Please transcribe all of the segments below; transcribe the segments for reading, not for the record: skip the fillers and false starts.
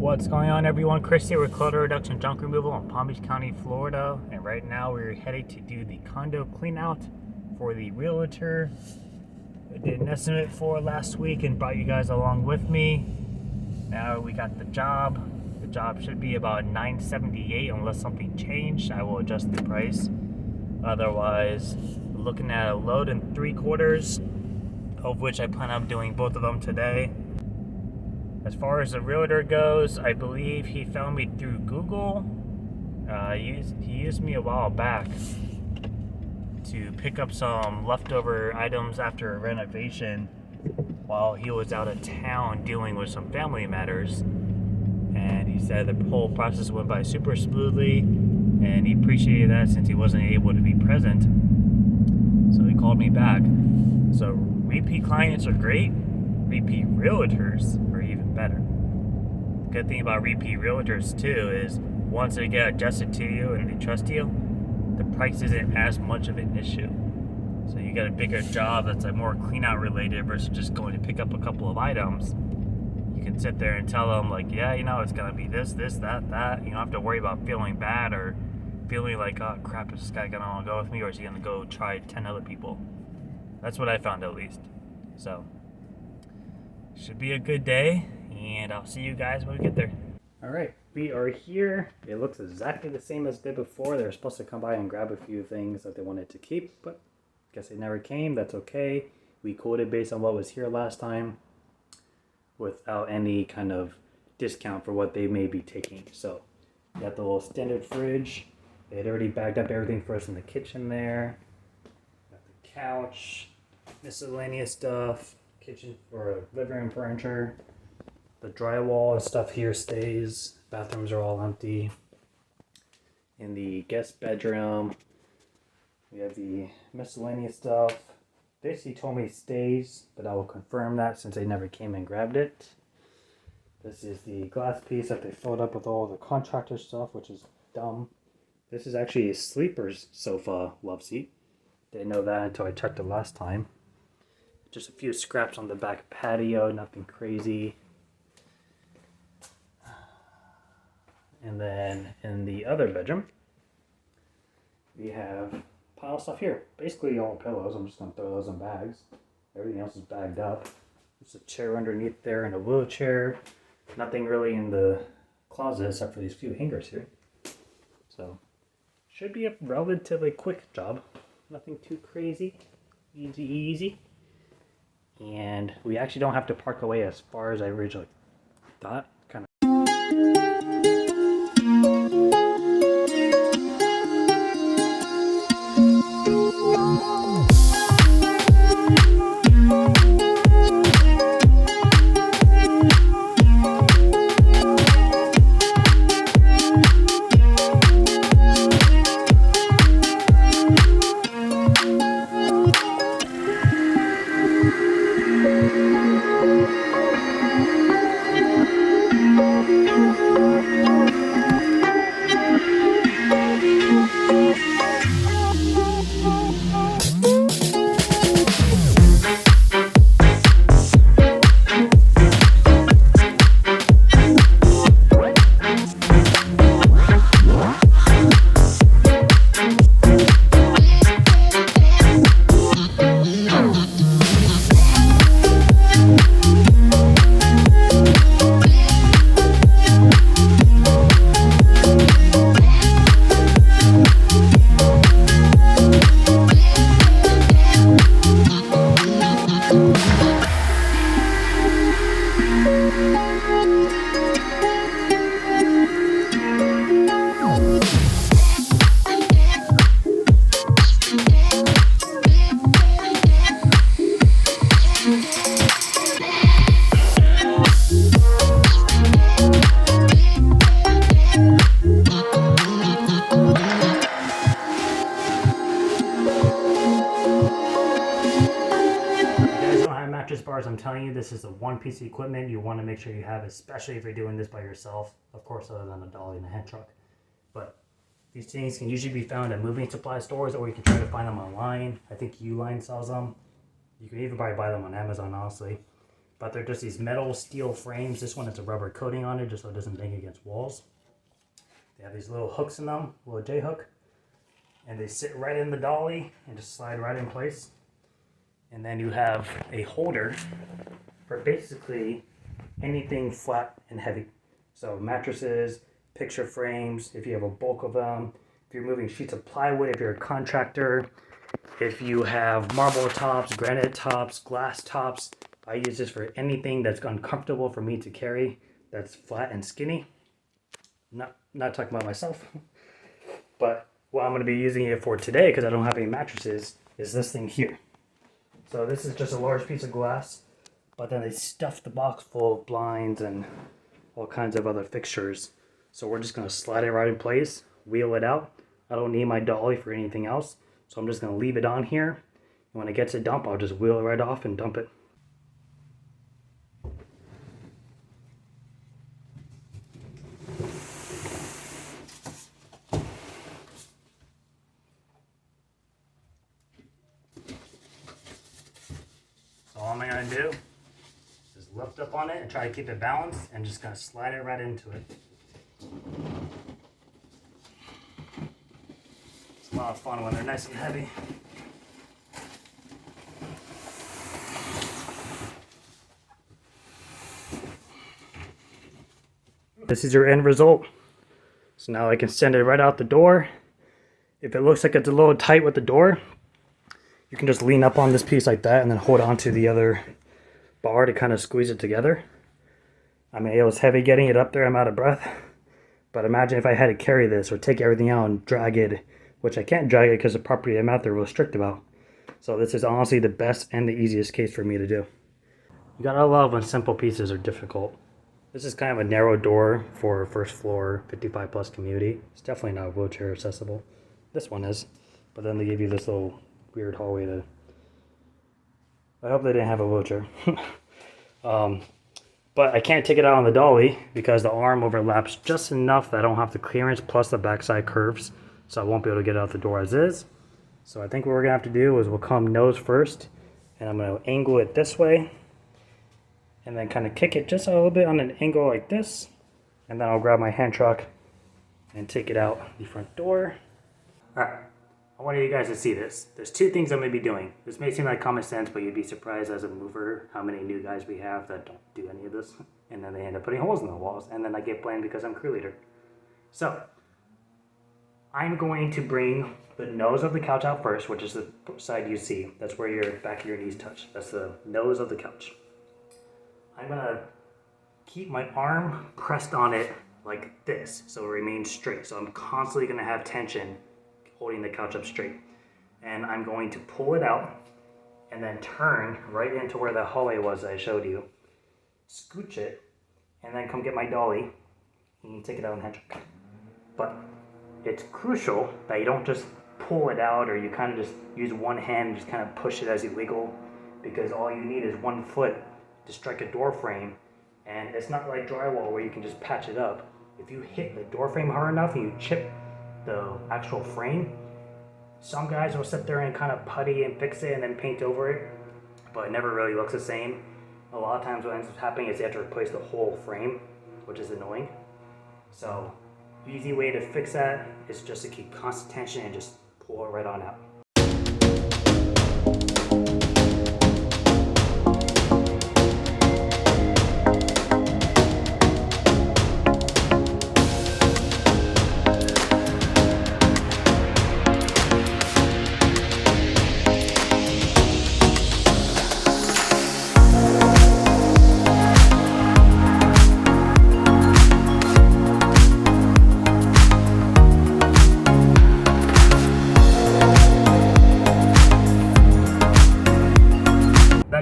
What's going on, everyone? Chris here with Clutter Reduction Junk Removal in Palm Beach County, Florida. And right now we're headed to do the condo clean out for the realtor I did an estimate for last week and brought you guys along with me. Now we got the job. The job should be about $978 unless something changed. I will adjust the price. Otherwise, looking at a load and 3/4, of which I plan on doing both of them today. As far as the realtor goes, I believe he found me through Google. He used me a while back to pick up some leftover items after a renovation while he was out of town dealing with some family matters. And he said the whole process went by super smoothly, and he appreciated that since he wasn't able to be present. So he called me back. So repeat clients are great. Repeat realtors are even better. The good thing about repeat realtors too is once they get adjusted to you and they trust you, the price isn't as much of an issue. So you get a bigger job that's like more clean out related versus just going to pick up a couple of items. You can sit there and tell them like, yeah, you know, it's gonna be this, that. You don't have to worry about feeling bad or feeling like, oh crap, is this guy gonna want to go with me or is he gonna go try 10 other people? That's what I found at least. So should be a good day, and I'll see you guys when we get there. Alright, we are here. It looks exactly the same as it did before. They were supposed to come by and grab a few things that they wanted to keep, but I guess they never came. That's okay. We quoted based on what was here last time without any kind of discount for what they may be taking. So, we got the little standard fridge. They had already bagged up everything for us in the kitchen there. Got the couch, miscellaneous stuff. Kitchen for living room furniture. The drywall and stuff here stays. Bathrooms are all empty. In the guest bedroom, we have the miscellaneous stuff. This he told me stays, but I will confirm that since they never came and grabbed it. This is the glass piece that they filled up with all the contractor stuff, which is dumb. This is actually a sleeper's sofa love seat. Didn't know that until I checked it last time. Just a few scraps on the back patio, nothing crazy. And then in the other bedroom, we have a pile of stuff here. Basically all pillows. I'm just going to throw those in bags. Everything else is bagged up. There's a chair underneath there and a wheelchair. Nothing really in the closet except for these few hangers here. So, should be a relatively quick job. Nothing too crazy. Easy. And we actually don't have to park away as far as I originally thought. Kind of. Mattress bars, I'm telling you, this is the one piece of equipment you want to make sure you have, especially if you're doing this by yourself, of course, other than a dolly and a hand truck. But these things can usually be found at moving supply stores, or you can try to find them online. I think Uline sells them. You can even probably buy them on Amazon, honestly. but they're just these metal steel frames. This one has a rubber coating on it just so it doesn't bang against walls. They have these little hooks in them, little J hook, and they sit right in the dolly and just slide right in place. And then you have a holder for basically anything flat and heavy. So mattresses, picture frames, if you have a bulk of them, if you're moving sheets of plywood, if you're a contractor, if you have marble tops, granite tops, glass tops. I use this for anything that's uncomfortable for me to carry that's flat and skinny. Not talking about myself, but what I'm going to be using it for today, because I don't have any mattresses, is this thing here. So this is just a large piece of glass, but then they stuffed the box full of blinds and all kinds of other fixtures. So we're just going to slide it right in place, wheel it out. I don't need my dolly for anything else, so I'm just going to leave it on here. And when it gets to dump, I'll just wheel it right off and dump it. So all I'm going to do is lift up on it and try to keep it balanced and just going to slide it right into it. It's a lot of fun when they're nice and heavy. This is your end result. So now I can send it right out the door. If it looks like it's a little tight with the door, you can just lean up on this piece like that and then hold on to the other bar to kind of squeeze it together. I mean, it was heavy getting it up there. I'm out of breath. But imagine if I had to carry this or take everything out and drag it, which I can't drag it because the property I'm out there real strict about. So this is honestly the best and the easiest case for me to do. You gotta love when simple pieces are difficult. This is kind of a narrow door for a first floor 55 plus community. It's definitely not wheelchair accessible. This one is, but then they give you this little weird hallway to, I hope they didn't have a wheelchair. But I can't take it out on the dolly because the arm overlaps just enough that I don't have the clearance plus the backside curves, so I won't be able to get out the door as is. So I think what we're gonna have to do is we'll come nose first, and I'm gonna angle it this way, and then kind of kick it just a little bit on an angle like this, and then I'll grab my hand truck and take it out the front door. All right, I wanted you guys to see this. There's two things I'm gonna be doing. This may seem like common sense, but you'd be surprised as a mover how many new guys we have that don't do any of this, and then they end up putting holes in the walls, and then I get blamed because I'm crew leader. So I'm going to bring the nose of the couch out first, which is the side you see. That's where your back of your knees touch. That's the nose of the couch. I'm gonna keep my arm pressed on it like this so it remains straight. So I'm constantly gonna have tension holding the couch up straight. And I'm going to pull it out and then turn right into where the hallway was that I showed you. Scooch it and then come get my dolly and take it out and hand truck. But it's crucial that you don't just pull it out or you kind of just use one hand and just kind of push it as you wiggle, because all you need is one foot to strike a door frame, and it's not like drywall where you can just patch it up. If you hit the door frame hard enough and you chip the actual frame, some guys will sit there and kind of putty and fix it and then paint over it, but it never really looks the same. A lot of times what ends up happening is they have to replace the whole frame, which is annoying. So easy way to fix that is just to keep constant tension and just pull it right on out.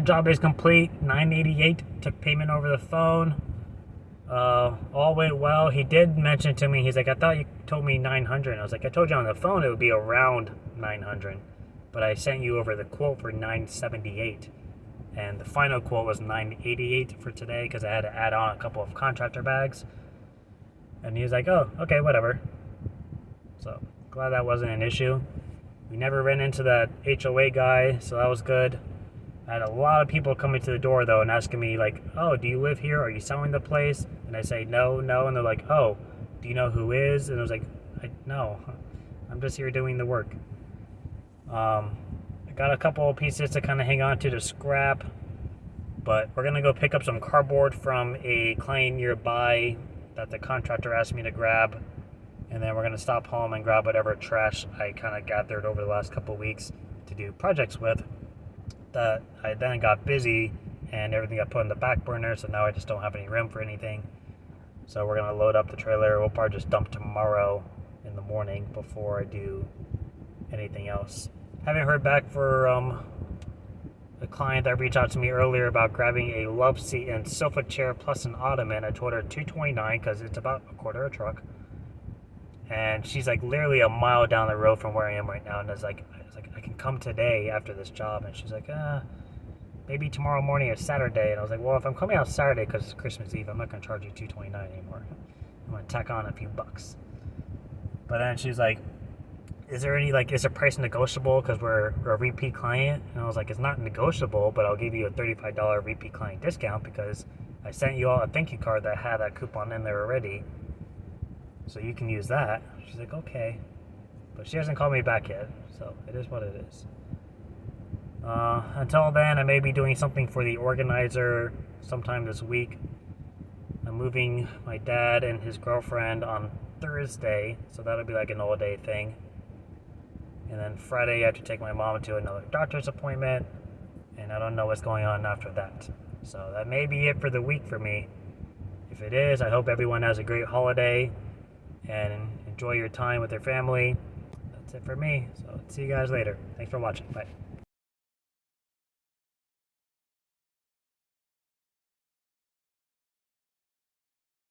Job is complete. $988. Took payment over the phone. All went well. He did mention to me, he's like, I thought you told me 900. I was like, I told you on the phone it would be around 900, but I sent you over the quote for 978, and the final quote was 988 for today because I had to add on a couple of contractor bags. And he was like, oh, okay, whatever. So glad that wasn't an issue. We never ran into that HOA guy, so that was good. I had a lot of people coming to the door though and asking me like, "Oh, do you live here? Are you selling the place?" And I say, "No, no," and they're like, "Oh, do you know who is?" And I was like, "No, I'm just here doing the work." I got a couple of pieces to kind of hang on to scrap, but we're gonna go pick up some cardboard from a client nearby that the contractor asked me to grab, and then we're gonna stop home and grab whatever trash I kind of gathered over the last couple of weeks to do projects with. That I then got busy and everything got put on the back burner, so now I just don't have any room for anything. So we're gonna load up the trailer. We'll probably just dump tomorrow in the morning before I do anything else. Haven't heard back for a client that reached out to me earlier about grabbing a love seat and sofa chair plus an ottoman. I told her $229 because it's about a quarter of a truck, and she's like literally a mile down the road from where I am right now. And I was like, I can come today after this job, and she's like, maybe tomorrow morning or Saturday. And I was like, well, if I'm coming out Saturday because it's Christmas Eve, I'm not gonna charge you $229 anymore. I'm gonna tack on a few bucks. But then she's like, is the price negotiable because we're a repeat client? And I was like, it's not negotiable, but I'll give you a $35 repeat client discount because I sent you all a thank you card that had that coupon in there already, so you can use that. She's like, okay, but she hasn't called me back yet, so it is what it is. Until then, I may be doing something for the organizer sometime this week. I'm moving my dad and his girlfriend on Thursday, so that'll be like an all-day thing. And then Friday, I have to take my mom to another doctor's appointment, and I don't know what's going on after that. So that may be it for the week for me. If it is, I hope everyone has a great holiday and enjoy your time with your family. That's it for me. So see you guys later. Thanks for watching. Bye.